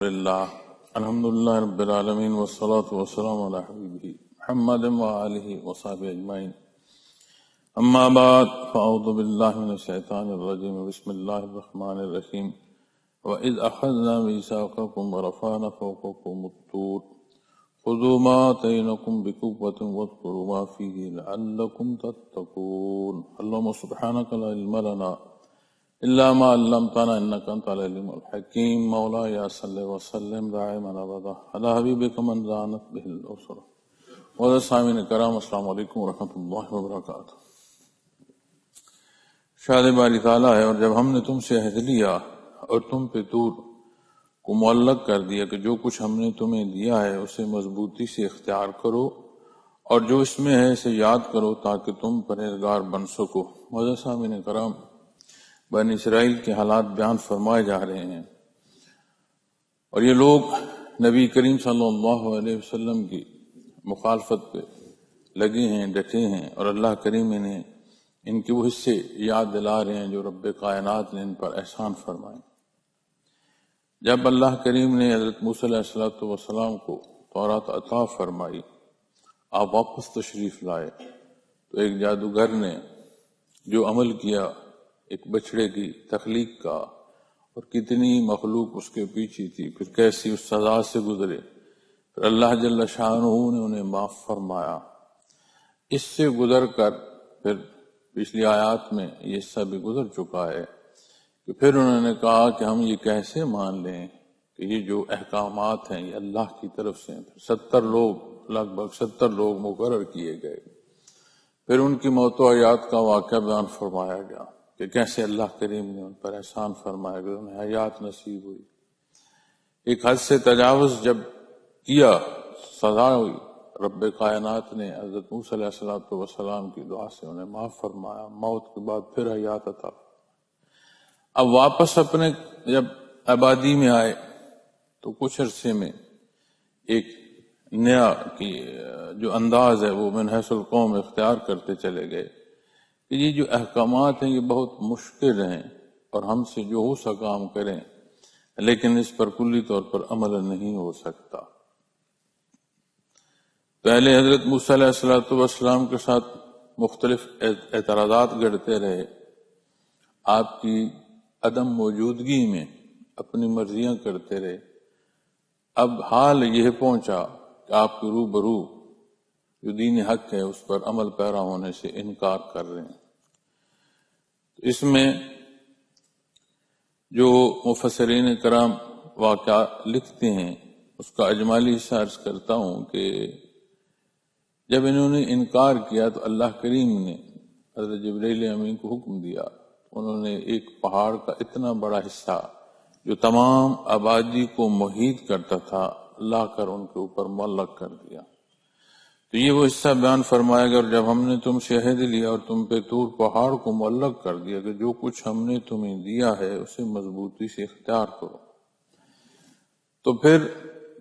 لله الحمد لله رب العالمين والصلاة والسلام على حبيبه محمد وآله وصحبه أجمعين أما بعد فأعوذ بالله من الشيطان الرجيم بسم الله الرحمن الرحيم وإذ أخذنا ميثاقكم ورفعنا فوقكم الطور خذوا ما آتيناكم بقوة واذكروا ما فيه لعلكم تتقون اللهم سبحانك لا علم لنا إلا ما علمتنا إنك أنت العليم الحكيم مولاي صل وسلم دائما أبدا على حبيبك من زانت به الأسرة والسامعين الكرام السلام علیکم ورحمۃ اللہ وبرکاتہ۔ شاد باری تعالیٰ ہے، اور جب ہم نے تم سے عہد لیا اور تم پہ طور کو معلق کر دیا کہ جو کچھ ہم نے تمہیں دیا ہے اسے مضبوطی سے اختیار کرو اور جو اس میں ہے اسے یاد کرو تاکہ تم پرہیزگار بن سکو۔ معزز سامعین کرام، بنی اسرائیل کے حالات بیان فرمائے جا رہے ہیں، اور یہ لوگ نبی کریم صلی اللہ علیہ وسلم کی مخالفت پہ لگے ہیں، ڈٹے ہیں، اور اللہ کریم انہیں ان کے وہ حصے یاد دلا رہے ہیں جو رب کائنات نے ان پر احسان فرمائے۔ جب اللہ کریم نے حضرت موسیٰ علیہ السلام کو تورات عطا فرمائی، آپ واپس تشریف لائے، تو ایک جادوگر نے جو عمل کیا ایک بچڑے کی تخلیق کا، اور کتنی مخلوق اس کے پیچھے تھی، پھر کیسی اس سزا سے گزرے، پھر اللہ جل شانہ نے انہیں معاف فرمایا۔ اس سے گزر کر پھر پچھلی آیات میں یہ حصہ بھی گزر چکا ہے کہ پھر انہوں نے کہا کہ ہم یہ کیسے مان لیں کہ یہ جو احکامات ہیں یہ اللہ کی طرف سے ہیں۔ 70 لوگ مقرر کیے گئے، پھر ان کی موت و حیات کا واقعہ بیان فرمایا گیا کہ کیسے اللہ کریم نے ان پر احسان فرمایا کہ انہیں حیات نصیب ہوئی۔ ایک حد سے تجاوز جب کیا، سزا ہوئی، رب کائنات نے حضرت موسیٰ علیہ السلام کی دعا سے انہیں معاف فرمایا، موت کے بعد پھر حیات عطا۔ اب واپس اپنے جب آبادی میں آئے تو کچھ عرصے میں ایک نیا کی جو انداز ہے وہ من حیث القوم اختیار کرتے چلے گئے کہ یہ جو احکامات ہیں یہ بہت مشکل ہیں اور ہم سے جو ہو سکا ہم کریں، لیکن اس پر کلی طور پر عمل نہیں ہو سکتا۔ پہلے حضرت موسیٰ علیہ السلام کے ساتھ مختلف اعتراضات گڑتے رہے، آپ کی عدم موجودگی میں اپنی مرضیاں کرتے رہے۔ اب حال یہ پہنچا کہ آپ کے روبرو جو دین حق ہے اس پر عمل پیرا ہونے سے انکار کر رہے ہیں۔ اس میں جو مفسرین کرام واقعہ لکھتے ہیں اس کا اجمالی حصہ عرض کرتا ہوں کہ جب انہوں نے انکار کیا تو اللہ کریم نے حضرت جبرائیل امین کو حکم دیا، انہوں نے ایک پہاڑ کا اتنا بڑا حصہ جو تمام آبادی کو محیط کرتا تھا لا کر ان کے اوپر معلق کر دیا۔ تو یہ وہ حصہ بیان فرمایا گیا، اور جب ہم نے تم سے عہد لیا اور تم پہ طور پہاڑ کو معلق کر دیا کہ جو کچھ ہم نے تمہیں دیا ہے اسے مضبوطی سے اختیار کرو، تو پھر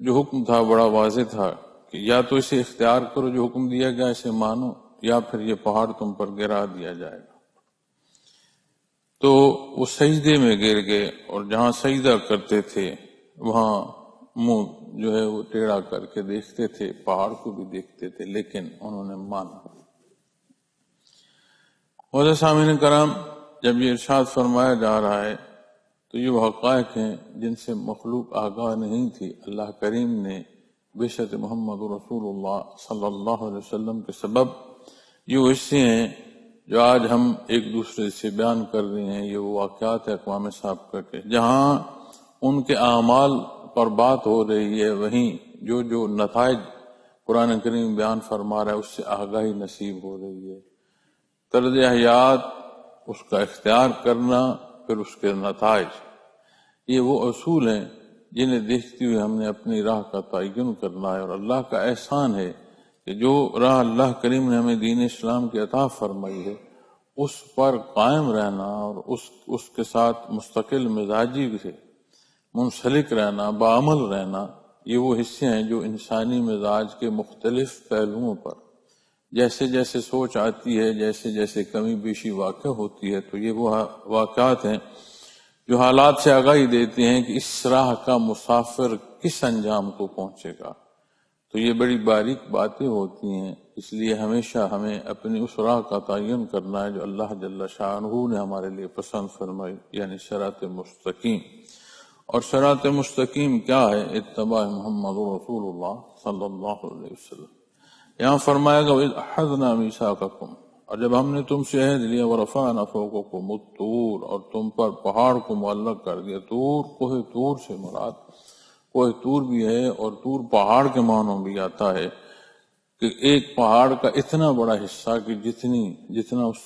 جو حکم تھا بڑا واضح تھا کہ یا تو اسے اختیار کرو جو حکم دیا گیا، اسے مانو، یا پھر یہ پہاڑ تم پر گرا دیا جائے گا۔ تو وہ سجدے میں گر گئے، اور جہاں سجدہ کرتے تھے وہاں منہ جو ہے وہ ٹیڑھا کر کے دیکھتے تھے، پہاڑ کو بھی دیکھتے تھے، لیکن انہوں نے مانا۔ معزز سامعین کرام، جب یہ ارشاد فرمایا جا رہا ہے تو یہ وہ حقائق ہیں جن سے مخلوق آگاہ نہیں تھی۔ اللہ کریم نے بعثت محمد رسول اللہ صلی اللہ علیہ وسلم کے سبب یہ وہ حصے ہیں جو آج ہم ایک دوسرے سے بیان کر رہے ہیں۔ یہ وہ واقعات ہے اقوام سابقہ کے، جہاں ان کے اعمال پر بات ہو رہی ہے، وہیں جو نتائج قرآن کریم بیان فرما رہا ہے اس سے آگاہی نصیب ہو رہی ہے۔ طرز حیات، اس کا اختیار کرنا، پھر اس کے نتائج، یہ وہ اصول ہیں جنہیں دیکھتے ہوئے ہم نے اپنی راہ کا تعین کرنا ہے، اور اللہ کا احسان ہے کہ جو راہ اللہ کریم نے ہمیں دین اسلام کی عطا فرمائی ہے اس پر قائم رہنا اور اس کے ساتھ مستقل مزاجی سے منسلک رہنا، بعمل رہنا، یہ وہ حصے ہیں جو انسانی مزاج کے مختلف پہلوؤں پر جیسے جیسے سوچ آتی ہے، جیسے جیسے کمی بیشی واقع ہوتی ہے، تو یہ وہ واقعات ہیں جو حالات سے آگاہی دیتے ہیں کہ اس راہ کا مسافر کس انجام کو پہنچے گا. تو یہ بڑی باریک باتیں ہوتی ہیں، اس لیے ہمیشہ ہمیں اپنی اس راہ کا تعین کرنا ہے جو اللہ جل شانہ نے ہمارے لیے پسند فرمائی، یعنی صراط مستقیم. اور صراط مستقیم کیا ہے؟ اتباع محمد رسول اللہ صلی اللہ علیہ وسلم. یہاں فرمایا گا وَإِذْ أَخَذْنَا مِيثَاقَكُمْ، اور جب ہم نے تم سے عہد لیا وَرَفَعْنَا فَوْقَكُمُ الطُّورَ، اور تم پر پہاڑ کو معلق کر دیا. طور، کوہ طور سے مراد کوہ طور بھی ہے، اور طور پہاڑ کے معنوں بھی آتا ہے کہ ایک پہاڑ کا اتنا بڑا حصہ کہ جتنا اس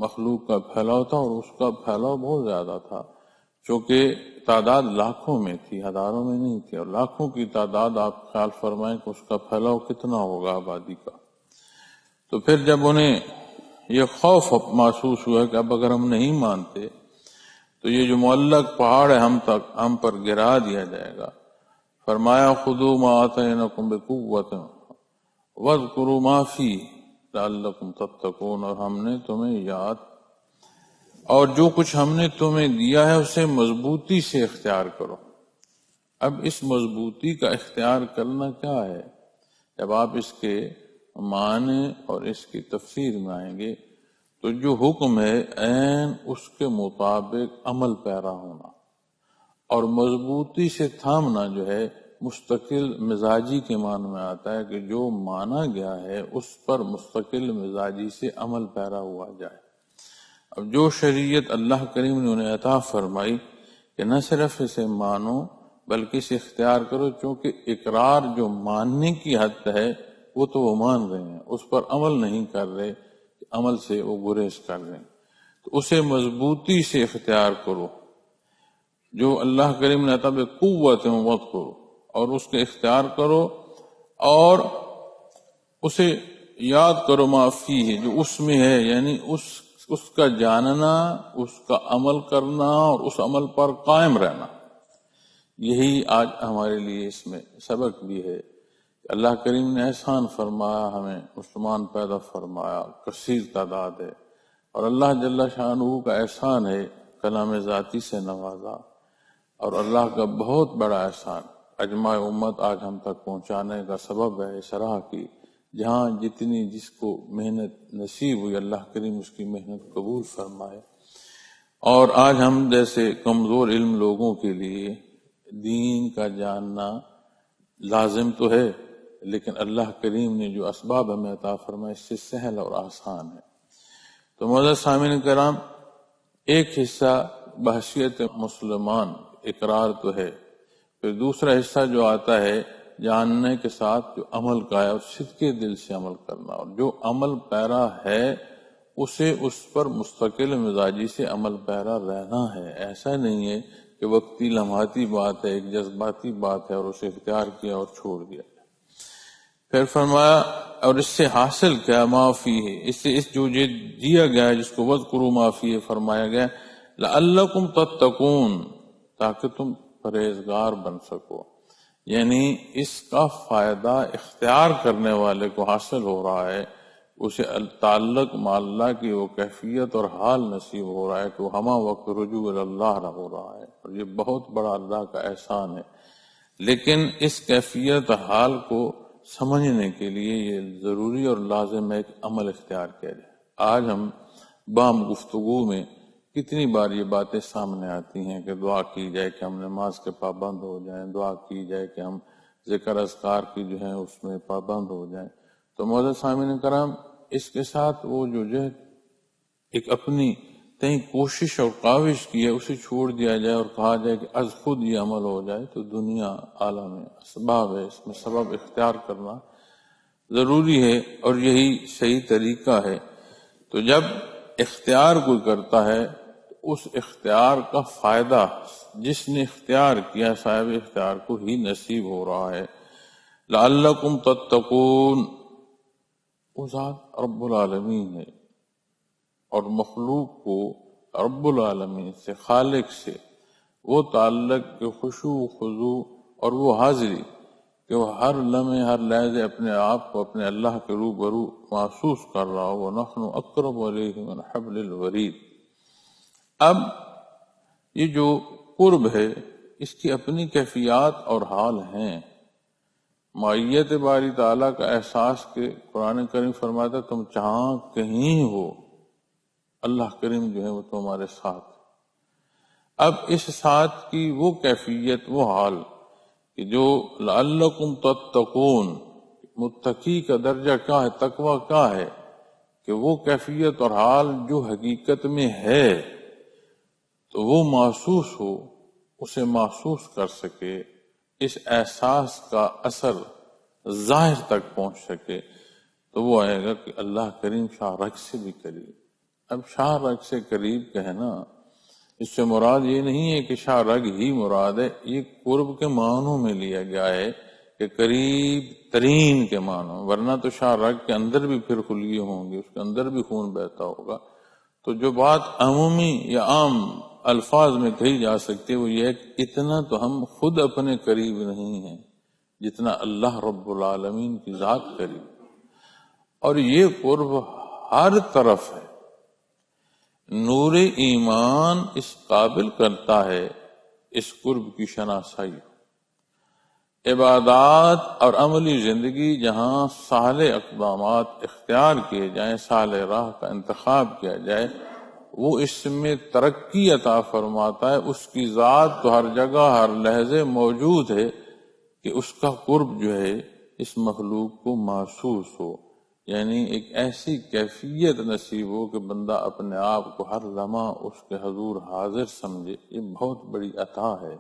مخلوق کا پھیلاؤ تھا، اور اس کا پھیلاؤ بہت زیادہ تھا، چونکہ تعداد لاکھوں میں تھی، ہزاروں میں نہیں تھی، اور لاکھوں کی تعداد آپ خیال فرمائیں کہ اس کا پھیلاؤ کتنا ہوگا آبادی کا. تو پھر جب انہیں یہ خوف محسوس ہوا کہ اب اگر ہم نہیں مانتے تو یہ جو معلق پہاڑ ہے ہم پر گرا دیا جائے گا. فرمایا خذوا ما آتینکم بقوۃ واذکروا ما فیہ لعلکم تتقون، اور ہم نے تمہیں یاد اور جو کچھ ہم نے تمہیں دیا ہے اسے مضبوطی سے اختیار کرو. اب اس مضبوطی کا اختیار کرنا کیا ہے؟ جب آپ اس کے معنی اور اس کی تفسیر میں آئیں گے تو جو حکم ہے عین اس کے مطابق عمل پیرا ہونا، اور مضبوطی سے تھامنا جو ہے مستقل مزاجی کے معنی میں آتا ہے کہ جو مانا گیا ہے اس پر مستقل مزاجی سے عمل پیرا ہوا جائے. اب جو شریعت اللہ کریم نے انہیں عطا فرمائی کہ نہ صرف اسے مانو بلکہ اسے اختیار کرو، چونکہ اقرار جو ماننے کی حد ہے وہ تو وہ مان رہے ہیں، اس پر عمل نہیں کر رہے، عمل سے وہ گریز کر رہے ہیں، تو اسے مضبوطی سے اختیار کرو. جو اللہ کریم نے عطا قوت وقت کرو اور اس کے اختیار کرو، اور اسے یاد کرو ما فیہ جو اس میں ہے، یعنی اس کا جاننا، اس کا عمل کرنا اور اس عمل پر قائم رہنا. یہی آج ہمارے لیے اس میں سبق بھی ہے. اللہ کریم نے احسان فرمایا، ہمیں مسلمان پیدا فرمایا، کثیر تعداد ہے، اور اللہ جل شانہ کا احسان ہے کلام ذاتی سے نوازا، اور اللہ کا بہت بڑا احسان اجماع امت آج ہم تک پہنچانے کا سبب ہے اس راہ کی. جہاں جتنی جس کو محنت نصیب ہوئی اللہ کریم اس کی محنت قبول فرمائے. اور آج ہم جیسے کمزور علم لوگوں کے لیے دین کا جاننا لازم تو ہے، لیکن اللہ کریم نے جو اسباب ہمیں عطا فرمائے اس سے سہل اور آسان ہے. تو معزز سامعین کرام، ایک حصہ بحثیت مسلمان اقرار تو ہے، پھر دوسرا حصہ جو آتا ہے جاننے کے ساتھ جو عمل کا ہے اور صدقے دل سے عمل کرنا، اور جو عمل پیرا ہے اسے اس پر مستقل مزاجی سے عمل پیرا رہنا ہے. ایسا نہیں ہے کہ وقتی لمحاتی بات ہے، ایک جذباتی بات ہے اور اسے اختیار کیا اور چھوڑ دیا. پھر فرمایا اور اس سے حاصل کیا معافی ہے، اس سے اس جو دیا گیا ہے جس کو وذکروا ما فیہ فرمایا گیا لعلکم تتقون، تاکہ تم پرہیزگار بن سکو. یعنی اس کا فائدہ اختیار کرنے والے کو حاصل ہو رہا ہے، اسے تعلق مع اللہ کی وہ کیفیت اور حال نصیب ہو رہا ہے کہ وہ ہمہ وقت رجوع اللہ ہو رہا ہے، اور یہ بہت بڑا اللہ کا احسان ہے. لیکن اس کیفیت حال کو سمجھنے کے لیے یہ ضروری اور لازم ہے کہ عمل اختیار کیا جائے. آج ہم بام گفتگو میں کتنی بار یہ باتیں سامنے آتی ہیں کہ دعا کی جائے کہ ہم نماز کے پابند ہو جائیں، دعا کی جائے کہ ہم ذکر اذکار کی جو ہیں اس میں پابند ہو جائیں. تو معزز سامعین کرام، اس کے ساتھ وہ جو ایک اپنی تئیں کوشش اور کاوش کی ہے اسے چھوڑ دیا جائے اور کہا جائے کہ از خود یہ عمل ہو جائے، تو دنیا عالم اسباب ہے، اس میں سبب اختیار کرنا ضروری ہے اور یہی صحیح طریقہ ہے. تو جب اختیار کوئی کرتا ہے تو اس اختیار کا فائدہ جس نے اختیار کیا صاحب اختیار کو ہی نصیب ہو رہا ہے. لعلکم تتقون، وہ ذات رب العالمین ہے، اور مخلوق کو رب العالمین سے، خالق سے وہ تعلق کے خشوع خضوع اور وہ حاضری کہ وہ ہر لمحے ہر لحظے اپنے آپ کو اپنے اللہ کے روبرو محسوس کر رہا ہو. وَنَحْنُ أَقْرَبُ إِلَيْهِ مِنْ حَبْلِ الْوَرِيدِ. اب یہ جو قرب ہے اس کی اپنی کیفیات اور حال ہیں. معیت باری تعالیٰ کا احساس کہ قرآن کریم فرماتا ہے تم جہاں کہیں ہو اللہ کریم جو ہے وہ تمہارے ساتھ. اب اس ساتھ کی وہ کیفیت، وہ حال کہ جو لعلکم تتقون، متقی کا درجہ کیا ہے، تقوی کیا ہے، کہ وہ کیفیت اور حال جو حقیقت میں ہے تو وہ محسوس ہو، اسے محسوس کر سکے، اس احساس کا اثر ظاہر تک پہنچ سکے، تو وہ آئے گا کہ اللہ کریم شاہ رگ سے بھی قریب. اب شاہ رگ سے قریب کہنا اس سے مراد یہ نہیں ہے کہ شاہ رگ ہی مراد ہے، یہ قرب کے معنوں میں لیا گیا ہے کہ قریب ترین کے معنوں، ورنہ تو شاہ رگ کے اندر بھی پھر خلیے ہوں گے، اس کے اندر بھی خون بہتا ہوگا. تو جو بات عمومی یا عام الفاظ میں کہی جا سکتی ہے وہ یہ ہے کہ اتنا تو ہم خود اپنے قریب نہیں ہیں جتنا اللہ رب العالمین کی ذات قریب. اور یہ قرب ہر طرف ہے. نور ایمان اس قابل کرتا ہے اس قرب کی شناسائی. عبادات اور عملی زندگی جہاں صالح اقدامات اختیار کیے جائیں، صالح راہ کا انتخاب کیا جائے، وہ اس میں ترقی عطا فرماتا ہے. اس کی ذات تو ہر جگہ ہر لحظے موجود ہے کہ اس کا قرب جو ہے اس مخلوق کو محسوس ہو، یعنی ایک ایسی کیفیت نصیب ہو کہ بندہ اپنے آپ کو ہر لمحہ اس کے حضور حاضر سمجھے. یہ بہت بڑی عطا ہے،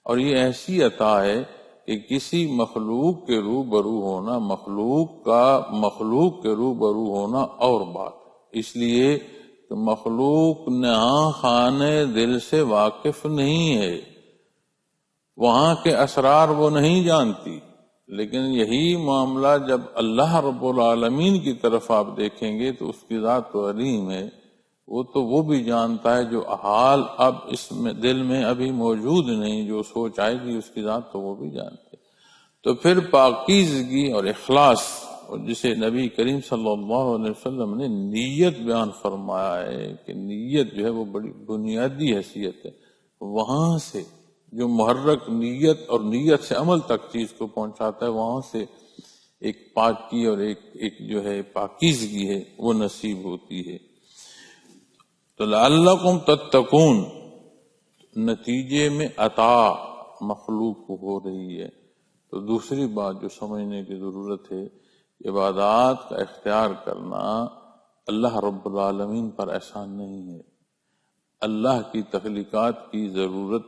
اور یہ ایسی عطا ہے کہ کسی مخلوق کے روبرو ہونا، مخلوق کے روبرو ہونا اور بات. اس لیے کہ مخلوق نہاں خانے دل سے واقف نہیں ہے، وہاں کے اسرار وہ نہیں جانتی. لیکن یہی معاملہ جب اللہ رب العالمین کی طرف آپ دیکھیں گے تو اس کی ذات تو علیم ہے، وہ بھی جانتا ہے جو حال اب اس میں دل میں ابھی موجود نہیں، جو سوچ آئے گی اس کی ذات تو وہ بھی جانتے. تو پھر پاکیزگی اور اخلاص، اور جسے نبی کریم صلی اللہ علیہ وسلم نے نیت بیان فرمایا ہے کہ نیت جو ہے وہ بڑی بنیادی حیثیت ہے. وہاں سے جو محرک نیت اور نیت سے عمل تک چیز کو پہنچاتا ہے، وہاں سے ایک پاکی اور ایک جو ہے پاکیزگی ہے وہ نصیب ہوتی ہے. تو لعلکم تتقون نتیجے میں عطا مخلوق کو ہو رہی ہے. تو دوسری بات جو سمجھنے کی ضرورت ہے، عبادات کا اختیار کرنا اللہ رب العالمین پر احسان نہیں ہے. اللہ کی تخلیقات کی ضرورت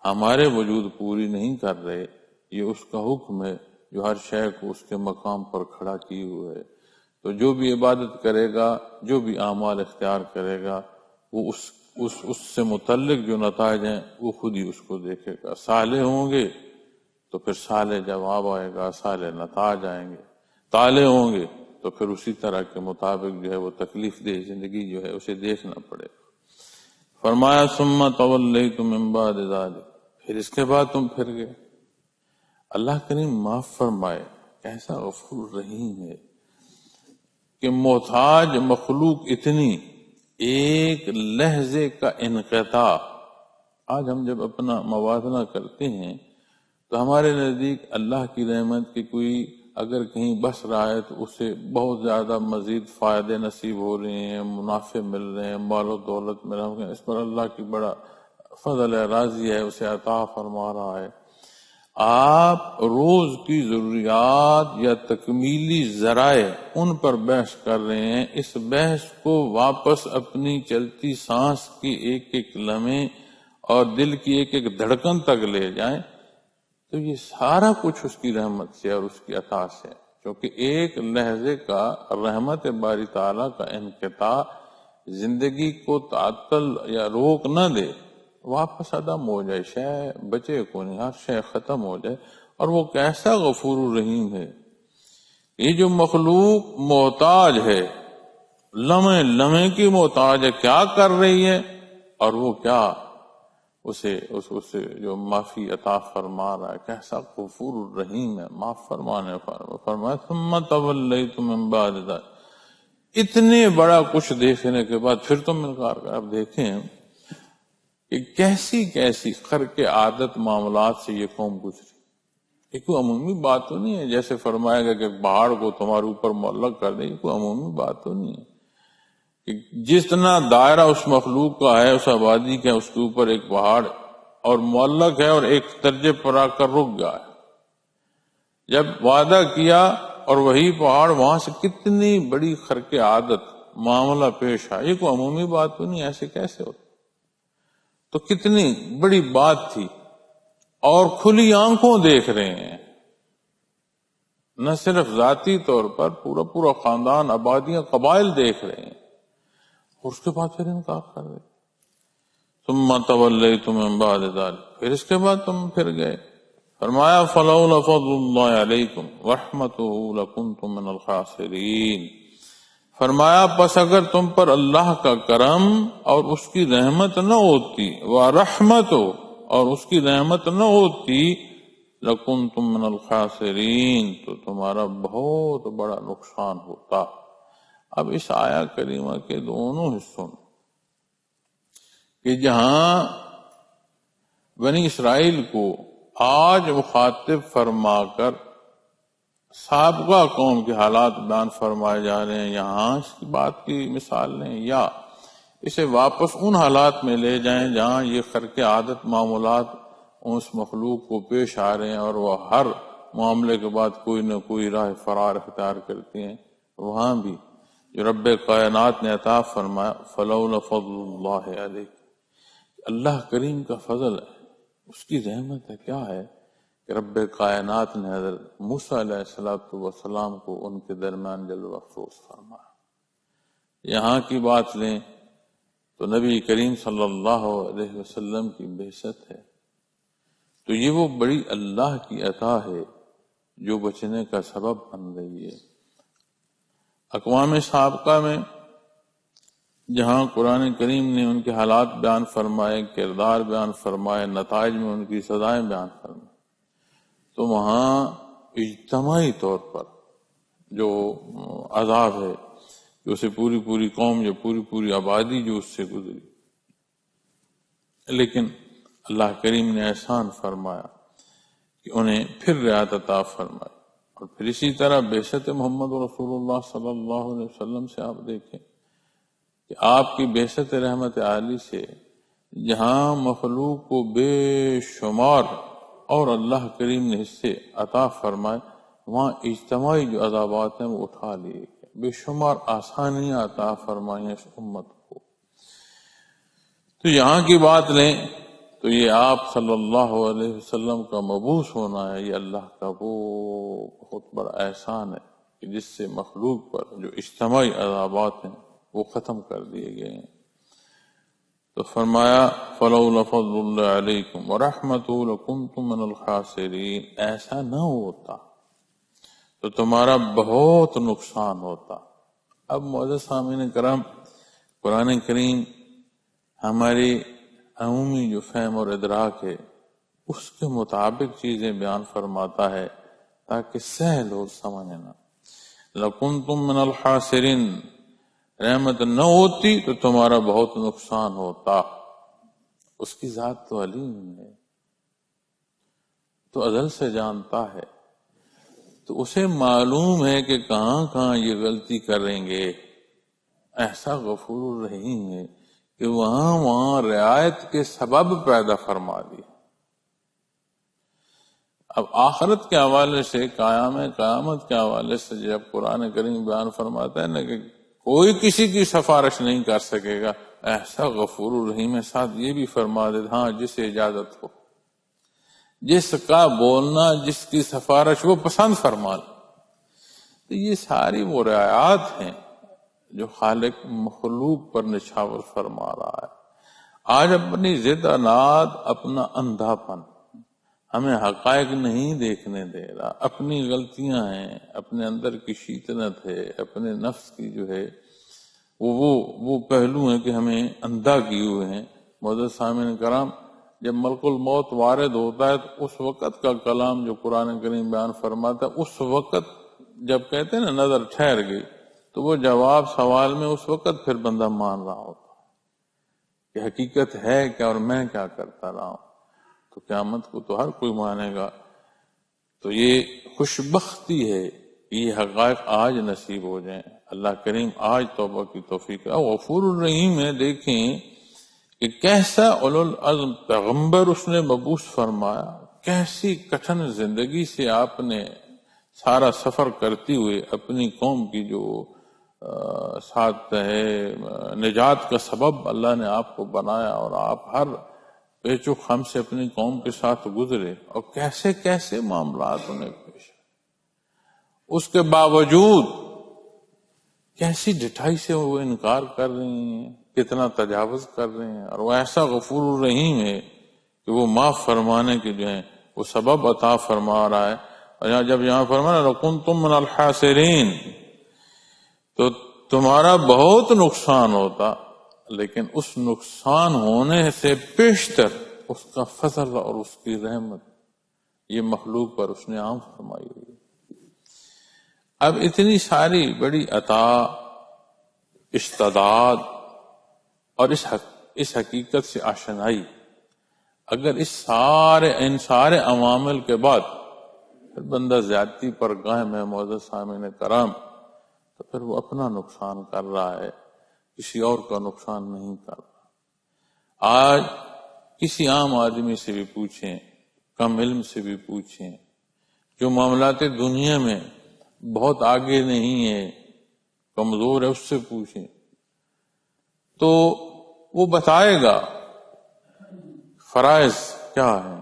ہمارے وجود پوری نہیں کر رہے، یہ اس کا حکم ہے جو ہر شے کو اس کے مقام پر کھڑا کیے ہوئے ہے. تو جو بھی عبادت کرے گا، جو بھی اعمال اختیار کرے گا، وہ اس سے متعلق جو نتائج ہیں وہ خود ہی اس کو دیکھے گا. صالح ہوں گے تو پھر صالح جواب آئے گا، صالح نتائج آئیں گے. طالع ہوں گے تو پھر اسی طرح کے مطابق جو ہے وہ تکلیف دہ زندگی جو ہے اسے دیکھنا پڑے گا. فرمایا ثم تولیتم من بعد ذلک، پھر اس کے بعد تم پھر گئے. اللہ کریم معاف فرمائے، کیسا غفور رحیم ہے کہ محتاج مخلوق اتنی، ایک لحظے کا انقطاع. آج ہم جب اپنا موازنہ کرتے ہیں تو ہمارے نزدیک اللہ کی رحمت کی کوئی اگر کہیں بس رہا ہے تو اسے بہت زیادہ مزید فائدے نصیب ہو رہے ہیں، منافع مل رہے ہیں، مال و دولت مل رہے ہیں، اس پر اللہ کی بڑا فضل ہے، راضی ہے، اسے عطا فرما رہا ہے. آپ روز کی ضروریات یا تکمیلی ذرائع ان پر بحث کر رہے ہیں. اس بحث کو واپس اپنی چلتی سانس کی ایک ایک لمحے اور دل کی ایک ایک دھڑکن تک لے جائیں تو یہ سارا کچھ اس کی رحمت سے اور اس کی عطا سے. کیونکہ ایک لحظے کا رحمت باری تعالیٰ کا انقطاع زندگی کو تعطل یا روک نہ دے، واپس عدم ہو جائے، شے بچے کو نہیں، ہر شے ختم ہو جائے. اور وہ کیسا غفور الرحیم ہے. یہ جو مخلوق محتاج ہے، لمحے لمحے کی محتاج ہے، کیا کر رہی ہے اور وہ کیا اسے جو معافی عطا فرما رہا ہے. کیسا غفور الرحیم ہے، معاف فرمانے فرمایا ثم تولیتم من بعد ذلک. اتنے بڑا کچھ دیکھنے کے بعد پھر تم انکار کر. اب دیکھیں کہ کیسی کیسی خرق عادت معاملات سے یہ قوم گزری. یہ کوئی عمومی بات تو نہیں ہے جیسے فرمایا گیا کہ پہاڑ کو تمہارے اوپر معلق کر دے. یہ کوئی عمومی بات تو نہیں ہے کہ جتنا دائرہ اس مخلوق کا ہے، اس آبادی کا، اس کے اوپر ایک پہاڑ اور معلق ہے اور ایک درجے پر آ کر رک گیا ہے. جب وعدہ کیا اور وہی پہاڑ وہاں سے کتنی بڑی خرق عادت معاملہ پیش آیا. یہ کوئی عمومی بات تو نہیں، ایسے کیسے ہوتا؟ تو کتنی بڑی بات تھی اور کھلی آنکھوں دیکھ رہے ہیں، نہ صرف ذاتی طور پر، پورا پورا خاندان، آبادیاں، قبائل دیکھ رہے ہیں، اور اس کے بعد پھر انکار کر رہے. ثم تولیتم من بعد ذلک، پھر اس کے بعد تم پھر گئے. فرمایا فلولا فضل اللہ علیکم ورحمتہ لکنتم من الخاسرین. فرمایا پس اگر تم پر اللہ کا کرم اور اس کی رحمت نہ ہوتی، ورحمتہ اور اس کی رحمت نہ ہوتی، لکنتم من الخاسرین تو تمہارا بہت بڑا نقصان ہوتا. اب اس آیا کریمہ کے دونوں حصوں میں کہ جہاں بنی اسرائیل کو آج مخاطب فرما کر سابقہ قوم کے حالات بیان فرمائے جا رہے ہیں، یہاں اس کی بات کی مثال لیں یا اسے واپس ان حالات میں لے جائیں جہاں یہ خرق عادت معاملات اس مخلوق کو پیش آ رہے ہیں اور وہ ہر معاملے کے بعد کوئی نہ کوئی راہ فرار اختیار کرتے ہیں. وہاں بھی جو رب کائنات نے عطا فرمایا فلولا فضل اللہ علیہ، اللہ کریم کا فضل ہے، اس کی رحمت ہے. کیا ہے کہ رب کائنات نے حضرت موسیٰ علیہ السلام کو ان کے درمیان جلوہ افروز فرمایا. یہاں کی بات لیں تو نبی کریم صلی اللہ علیہ وسلم کی بعثت ہے، تو یہ وہ بڑی اللہ کی عطا ہے جو بچنے کا سبب بن رہی ہے. اقوام سابقہ میں جہاں قرآن کریم نے ان کے حالات بیان فرمائے، کردار بیان فرمائے، نتائج میں ان کی سزائیں بیان فرمائے، تو وہاں اجتماعی طور پر جو عذاب ہے کہ اسے پوری پوری قوم یا پوری پوری آبادی جو اس سے گزری، لیکن اللہ کریم نے احسان فرمایا کہ انہیں پھر رعایت عطا فرمائی. اور پھر اسی طرح بعثت محمد رسول اللہ صلی اللہ علیہ وسلم سے آپ دیکھیں کہ آپ کی بعثت رحمت عالی سے جہاں مخلوق کو بے شمار اور اللہ کریم نے حصے عطا فرمائے، وہاں اجتماعی جو عذابات ہیں وہ اٹھا لیے گئے، بے شمار آسانیاں عطا فرمائی اس امت کو. تو یہاں کی بات لیں تو یہ آپ صلی اللہ علیہ وسلم کا مبعوث ہونا ہے، یہ اللہ کا وہ بہت بڑا احسان ہے کہ جس سے مخلوق پر جو اجتماعی عذابات ہیں وہ ختم کر دیے گئے ہیں. تو فرمایا فلولا فضل اللہ علیکم ورحمتہ لکنتم من الخاسرین، ایسا نہ ہوتا تو تمہارا بہت نقصان ہوتا. اب معزز سامعین کرام، قرآن کریم ہماری عمومی جو فہم اور ادراک ہے اس کے مطابق چیزیں بیان فرماتا ہے تاکہ سہل ہو سمجھنا. لکنتم من الخاسرین، رحمت نہ ہوتی تو تمہارا بہت نقصان ہوتا. اس کی ذات تو علیم ہے، تو ازل سے جانتا ہے، تو اسے معلوم ہے کہ کہاں کہاں یہ غلطی کریں گے. ایسا غفور الرحیم ہے کہ وہاں رعایت کے سبب پیدا فرما دی. اب آخرت کے حوالے سے، قیامت کے حوالے سے جب قرآن کریم بیان فرماتا ہے نا کہ کوئی کسی کی سفارش نہیں کر سکے گا، ایسا غفور الرحیم ہے، ساتھ یہ بھی فرما دے ہاں جسے اجازت ہو، جس کا بولنا، جس کی سفارش وہ پسند فرما لے. تو یہ ساری وہ رعایات ہیں جو خالق مخلوق پر نچھاور فرما رہا ہے. آج اپنی ضد اناد، اپنا اندھا پن ہمیں حقائق نہیں دیکھنے دے رہا. اپنی غلطیاں ہیں، اپنے اندر کی شیطنت ہے، اپنے نفس کی جو ہے وہ پہلو ہیں کہ ہمیں اندھا کیے ہوئے ہیں. معزز سامعین کرام، جب ملک الموت وارد ہوتا ہے تو اس وقت کا کلام جو قرآن کریم بیان فرماتا ہے، اس وقت جب کہتے ہیں نا نظر ٹھہر گئی، تو وہ جواب سوال میں اس وقت پھر بندہ مان رہا ہوتا. کہ حقیقت ہے کیا اور میں کیا کرتا رہا ہوں، تو قیامت کو تو ہر کوئی مانے گا۔ تو یہ خوش بختی ہے کہ یہ حقائق آج نصیب ہو جائیں۔ اللہ کریم آج توبہ کی توفیق ہے۔ غفور الرحیم ہے، دیکھیں کہ کیسا اولو العزم پیغمبر اس نے مبعوث فرمایا، کیسی کٹھن زندگی سے آپ نے سارا سفر کرتے ہوئے اپنی قوم کی جو ساتھ ہے نجات کا سبب اللہ نے آپ کو بنایا، اور آپ ہر پیچ و خم سے اپنی قوم کے ساتھ گزرے، اور کیسے کیسے معاملات انہیں پیش آئے، اس کے باوجود کیسی ڈٹائی سے وہ انکار کر رہی ہیں، کتنا تجاوز کر رہے ہیں، اور وہ ایسا غفور الرحیم ہے کہ وہ معاف فرمانے کے جو ہیں وہ سبب عطا فرما رہا ہے۔ اور جب یہاں فرمانا لَكُنْتُم مِّنَ الْخَاسِرِينَ، تو تمہارا بہت نقصان ہوتا، لیکن اس نقصان ہونے سے پیشتر اس کا فضل اور اس کی رحمت یہ مخلوق پر اس نے عام فرمائی ہوئی۔ اب اتنی ساری بڑی عطا، استعداد اور اس حقیقت سے آشنائی، اگر ان سارے عوامل کے بعد پھر بندہ زیادتی پر قائم ہے معزز سامعین کرام، تو پھر وہ اپنا نقصان کر رہا ہے، کسی اور کا نقصان نہیں کر رہا۔ آج کسی عام آدمی سے بھی پوچھیں، کم علم سے بھی پوچھیں، جو معاملات دنیا میں بہت آگے نہیں ہے، کمزور ہے، اس سے پوچھیں تو وہ بتائے گا فرائض کیا ہے،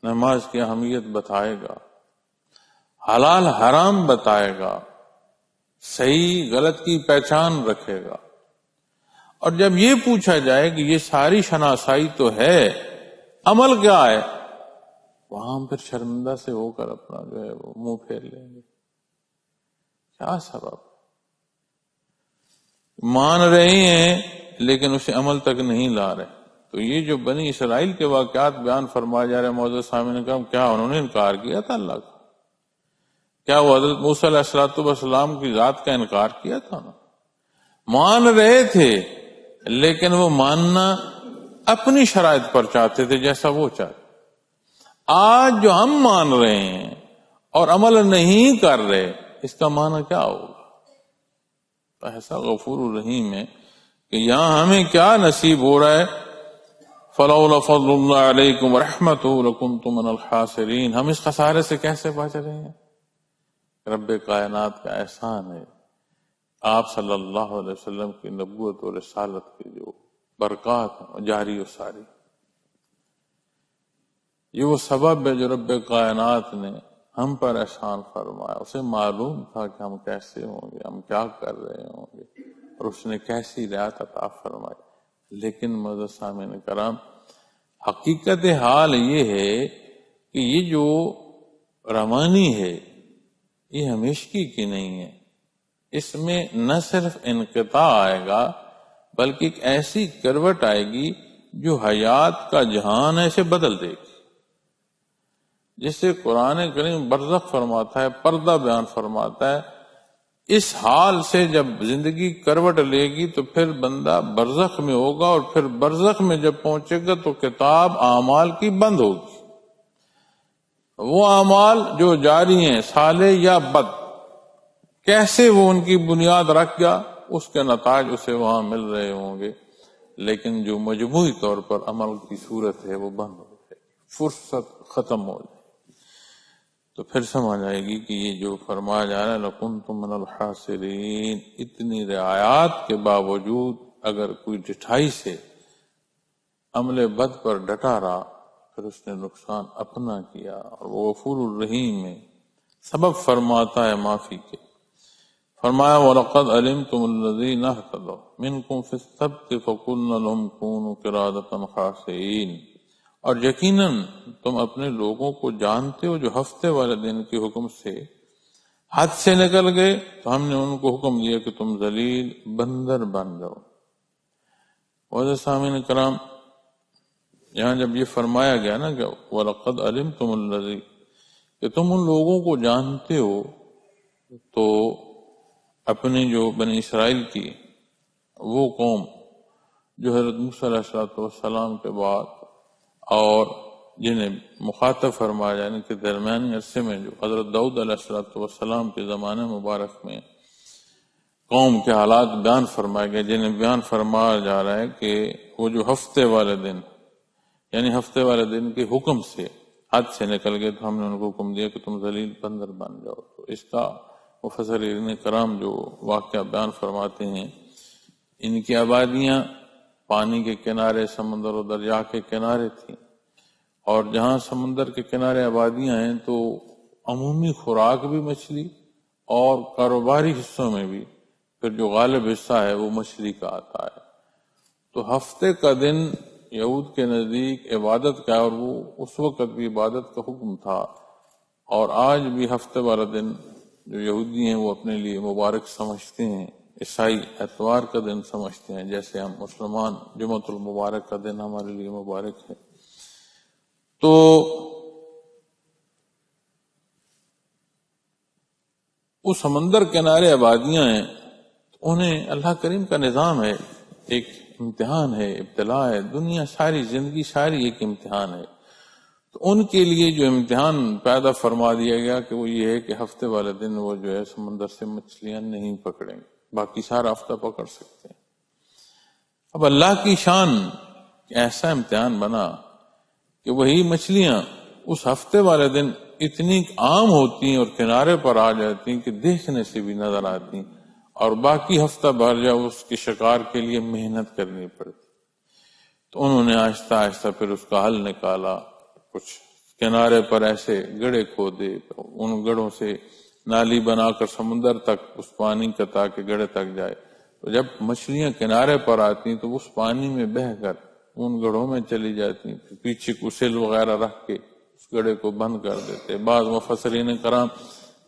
نماز کی اہمیت بتائے گا، حلال حرام بتائے گا، صحیح غلط کی پہچان رکھے گا۔ اور جب یہ پوچھا جائے کہ یہ ساری شناسائی تو ہے، عمل کیا ہے، وہاں ہم پھر شرمندہ سے ہو کر اپنا جو ہے وہ منہ پھیر لیں گے۔ کیا سبب؟ مان رہے ہیں لیکن اسے عمل تک نہیں لا رہے۔ تو یہ جو بنی اسرائیل کے واقعات بیان فرمائے جا رہے ہیں معزز سامعین نے کہا کیا انہوں نے انکار کیا تھا اللہ کا؟ کیا وہ حضرت موسیٰ علیہ السلام کی ذات کا انکار کیا تھا؟ نا، مان رہے تھے لیکن وہ ماننا اپنی شرائط پر چاہتے تھے جیسا وہ چاہتے۔ آج جو ہم مان رہے ہیں اور عمل نہیں کر رہے، اس کا معنی کیا ہوگا؟ ایسا غفور الرحیم ہے کہ یہاں ہمیں کیا نصیب ہو رہا ہے، فَلَوْلَا فَضْلُ اللَّهِ عَلَيْكُمْ وَرَحْمَتُهُ لَكُنْتُم مِّنَ الْخَاسِرِينَ۔ ہم اس خسارے سے کیسے بچ رہے ہیں؟ رب کائنات کا احسان ہے، آپ صلی اللہ علیہ وسلم کی نبوت اور رسالت کی جو برکات ہیں جاری و ساری، یہ وہ سبب ہے جو رب کائنات نے ہم پر احسان فرمایا۔ اسے معلوم تھا کہ ہم کیسے ہوں گے، ہم کیا کر رہے ہوں گے، اور اس نے کیسی رعایت عطا فرمائی۔ لیکن معزز سامعین کرام، حقیقت حال یہ ہے کہ یہ جو روانی ہے یہ ہمیشگی کی نہیں ہے، اس میں نہ صرف انقطاع آئے گا بلکہ ایک ایسی کروٹ آئے گی جو حیات کا جہان ہے اسے بدل دے گی۔ جسے قرآن کریم برزخ فرماتا ہے، پردہ بیان فرماتا ہے، اس حال سے جب زندگی کروٹ لے گی تو پھر بندہ برزخ میں ہوگا، اور پھر برزخ میں جب پہنچے گا تو کتاب اعمال کی بند ہوگی۔ وہ اعمال جو جاری ہیں صالح یا بد، کیسے وہ ان کی بنیاد رکھ گیا، اس کے نتائج اسے وہاں مل رہے ہوں گے، لیکن جو مجموعی طور پر عمل کی صورت ہے وہ بند ہو جائے گی، فرصت ختم ہو جائے گی۔ تو پھر سمجھ آئے گی کہ یہ جو فرمایا جا رہا ہے لَكُنْتُم مِّنَ الْخَاسِرِينَ، اتنی رعایات کے باوجود اگر کوئی ڈٹھائی سے عمل بد پر ڈٹا رہا پھر اس نے نقصان اپنا کیا، اور وہ غفور الرحیم ہے، سبب فرماتا ہے معافی کے۔ فرمایا وَلَقَدْ عَلِمْتُمُ الَّذِينَ اهْتَدَوْا مِنْكُمْ فِي السَّبْتِ فَقُلْنَا لَهُمْ كُونُوا قِرَادَةً خَاسِئِينَ، اور یقیناً تم اپنے لوگوں کو جانتے ہو جو ہفتے والے دن کے حکم سے حد سے نکل گئے، تو ہم نے ان کو حکم دیا کہ تم ذلیل بندر بن جاؤ۔ وعزیز سامعین کرام، یہاں جب یہ فرمایا گیا نا کہ وَلَقَدْ عَلِمْتُمُ الَّذِي، کہ تم ان لوگوں کو جانتے ہو، تو اپنی جو بنی اسرائیل کی وہ قوم جو حضرت موسیٰ علیہ السلام کے بعد اور جنہیں مخاطب فرمایا، یعنی کہ درمیانی عرصے میں جو حضرت داؤد علیہ السلام کے زمانے مبارک میں قوم کے حالات بیان فرمائے گئے، جنہیں بیان فرمایا جا رہا ہے کہ وہ جو ہفتے والے دن، یعنی ہفتے والے دن کے حکم سے حد سے نکل گئے تو ہم نے ان کو حکم دیا کہ تم ذلیل بندر بن جاؤ۔ تو اس کا مفسرین کرام جو واقعہ بیان فرماتے ہیں، ان کی آبادیاں پانی کے کنارے، سمندر و دریا کے کنارے تھیں، اور جہاں سمندر کے کنارے آبادیاں ہیں تو عمومی خوراک بھی مچھلی، اور کاروباری حصوں میں بھی پھر جو غالب حصہ ہے وہ مچھلی کا آتا ہے۔ تو ہفتے کا دن یہود کے نزدیک عبادت کا، اور وہ اس وقت بھی عبادت کا حکم تھا، اور آج بھی ہفتے والا دن جو یہودی ہیں وہ اپنے لیے مبارک سمجھتے ہیں، عیسائی اتوار کا دن سمجھتے ہیں، جیسے ہم مسلمان جمعۃ المبارک کا دن ہمارے لیے مبارک ہے۔ تو وہ سمندر کنارے آبادیاں ہیں، انہیں اللہ کریم کا نظام ہے، ایک امتحان ہے، ابتلاء ہے، دنیا ساری زندگی ساری ایک امتحان ہے۔ تو ان کے لیے جو امتحان پیدا فرما دیا گیا کہ وہ یہ ہے کہ ہفتے والے دن وہ جو ہے سمندر سے مچھلیاں نہیں پکڑیں گے، باقی سارا ہفتہ پکڑ سکتے ہیں۔ اب اللہ کی شان ایسا امتحان بنا کہ وہی مچھلیاں اس ہفتے والے دن اتنی عام ہوتی ہیں اور کنارے پر آ جاتی ہیں کہ دیکھنے سے بھی نظر آتی ہیں، اور باقی ہفتہ بھر جب اس کے شکار کے لیے محنت کرنی پڑتی۔ تو انہوں نے آہستہ آہستہ پھر اس کا حل نکالا، کچھ کنارے پر ایسے گڑھے کھودے، ان گڑھوں سے نالی بنا کر سمندر تک اس پانی کا تاکہ گڑھے تک جائے۔ تو جب مچھلیاں کنارے پر آتی تو اس پانی میں بہہ کر ان گڑھوں میں چلی جاتی، پیچھے کسل وغیرہ رکھ کے اس گڑھے کو بند کر دیتے۔ بعض مفسرین کرام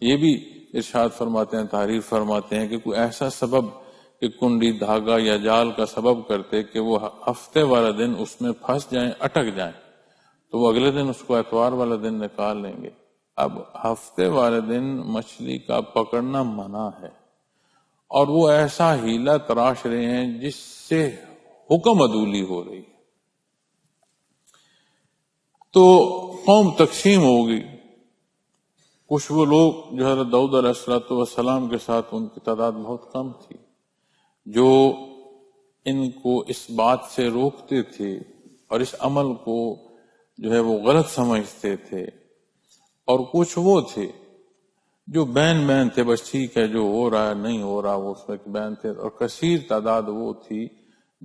یہ بھی ارشاد فرماتے ہیں، تحریر فرماتے ہیں کہ کوئی ایسا سبب کہ کنڈی، دھاگا یا جال کا سبب کرتے کہ وہ ہفتے والا دن اس میں پھنس جائیں، اٹک جائیں، تو وہ اگلے دن اس کو اتوار والا دن نکال لیں گے۔ اب ہفتے والے دن مچھلی کا پکڑنا منع ہے، اور وہ ایسا ہیلا تراش رہے ہیں جس سے حکم عدولی ہو رہی ہے۔ تو قوم تقسیم ہوگی، کچھ وہ لوگ جو حضرت داؤد علیہ السلام کے ساتھ، ان کی تعداد بہت کم تھی، جو ان کو اس بات سے روکتے تھے اور اس عمل کو جو ہے وہ غلط سمجھتے تھے، اور کچھ وہ تھے جو بین تھے، بس ٹھیک ہے جو ہو رہا ہے نہیں ہو رہا وہ اس میں بین تھے، اور کثیر تعداد وہ تھی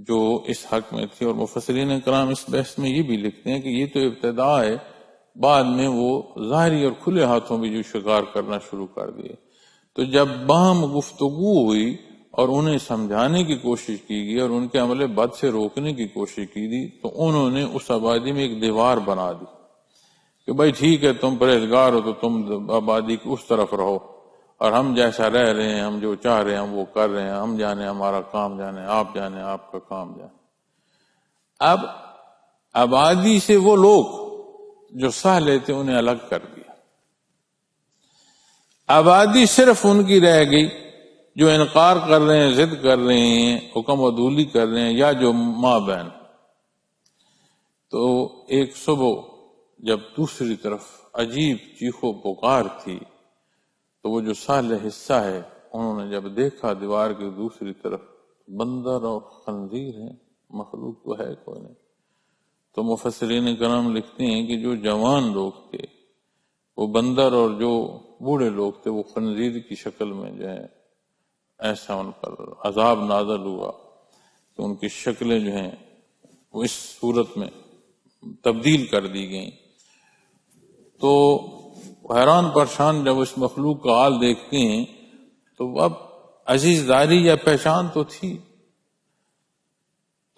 جو اس حق میں تھی۔ اور مفسرین کرام اس بحث میں یہ بھی لکھتے ہیں کہ یہ تو ابتدا ہے، بعد میں وہ ظاہری اور کھلے ہاتھوں بھی جو شکار کرنا شروع کر دیے۔ تو جب باہم گفتگو ہوئی اور انہیں سمجھانے کی کوشش کی گئی اور ان کے عمل بد سے روکنے کی کوشش کی گئی، تو انہوں نے اس آبادی میں ایک دیوار بنا دی کہ بھائی ٹھیک ہے تم پرہیزگار ہو تو تم آبادی کی اس طرف رہو، اور ہم جیسا رہ رہے ہیں، ہم جو چاہ رہے ہیں ہم وہ کر رہے ہیں، ہم جانے ہمارا کام جانے، آپ جانے آپ کا کام جانے۔ اب آبادی سے وہ لوگ جو سہ لیتے انہیں الگ کر دیا، آبادی صرف ان کی رہ گئی جو انکار کر رہے ہیں، ضد کر رہے ہیں، حکم عدولی کر رہے ہیں، یا جو ماں بہن۔ تو ایک صبح جب دوسری طرف عجیب چیخو پکار تھی، تو وہ جو صالح حصہ ہے انہوں نے جب دیکھا دیوار کی دوسری طرف بندر اور خنزیر ہیں، مخلوق تو ہے کوئی نہیں۔ تو مفسرین کرام لکھتے ہیں کہ جو جوان لوگ تھے وہ بندر، اور جو بوڑھے لوگ تھے وہ خنزیر کی شکل میں جو ہے ایسا ان پر عذاب نازل ہوا کہ ان کی شکلیں جو ہیں وہ اس صورت میں تبدیل کر دی گئیں۔ تو حیران پریشان جب اس مخلوق کا حال دیکھتے ہیں تو اب عزیز داری یا پہچان تو تھی،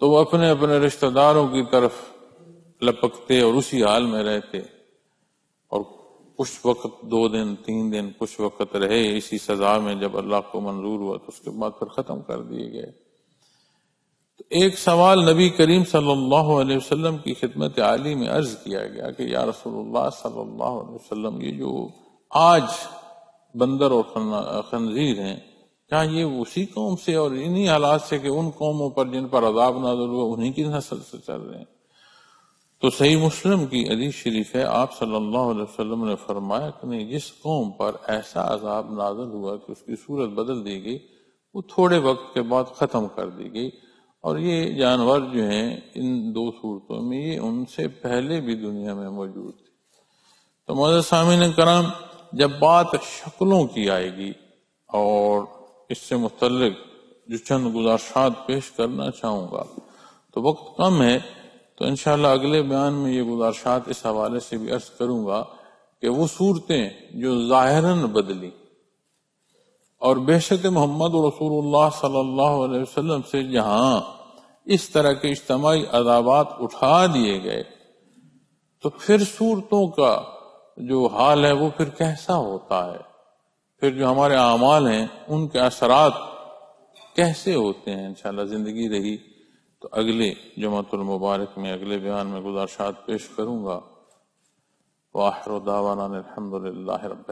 تو وہ اپنے اپنے رشتہ داروں کی طرف لپکتے اور اسی حال میں رہتے، اور کچھ وقت 2 دن 3 دن کچھ وقت رہے اسی سزا میں، جب اللہ کو منظور ہوا تو اس کے بعد پھر ختم کر دیے گئے۔ تو ایک سوال نبی کریم صلی اللہ علیہ وسلم کی خدمت عالی میں عرض کیا گیا کہ یا رسول اللہ صلی اللہ علیہ وسلم، یہ جو آج بندر اور خنزیر ہیں کیا یہ اسی قوم سے اور انہی حالات سے کہ ان قوموں پر جن پر عذاب نازل ہوا انہی کی نسل سے چل رہے ہیں؟ تو صحیح مسلم کی حدیث شریف ہے، آپ صلی اللہ علیہ وسلم نے فرمایا کہ نہیں، جس قوم پر ایسا عذاب نازل ہوا کہ اس کی صورت بدل دی گئی، وہ تھوڑے وقت کے بعد ختم کر دی گئی، اور یہ جانور جو ہیں ان دو صورتوں میں یہ ان سے پہلے بھی دنیا میں موجود تھے۔ تو معزز سامعین کرام، جب بات شکلوں کی آئے گی اور اس سے متعلق جو چند گزارشات پیش کرنا چاہوں گا، تو وقت کم ہے، تو انشاءاللہ اگلے بیان میں یہ گزارشات اس حوالے سے بھی عرض کروں گا کہ وہ صورتیں جو ظاہراً بدلی اور بعثت محمد رسول اللہ صلی اللہ علیہ وسلم سے جہاں اس طرح کے اجتماعی عذابات اٹھا دیے گئے، تو پھر صورتوں کا جو حال ہے وہ پھر کیسا ہوتا ہے، پھر جو ہمارے اعمال ہیں ان کے اثرات کیسے ہوتے ہیں۔ انشاءاللہ زندگی رہی تو اگلے جمعۃ المبارک میں اگلے بیان میں گزارشات پیش کروں گا۔ وآخر دعوانا الحمد للہ رب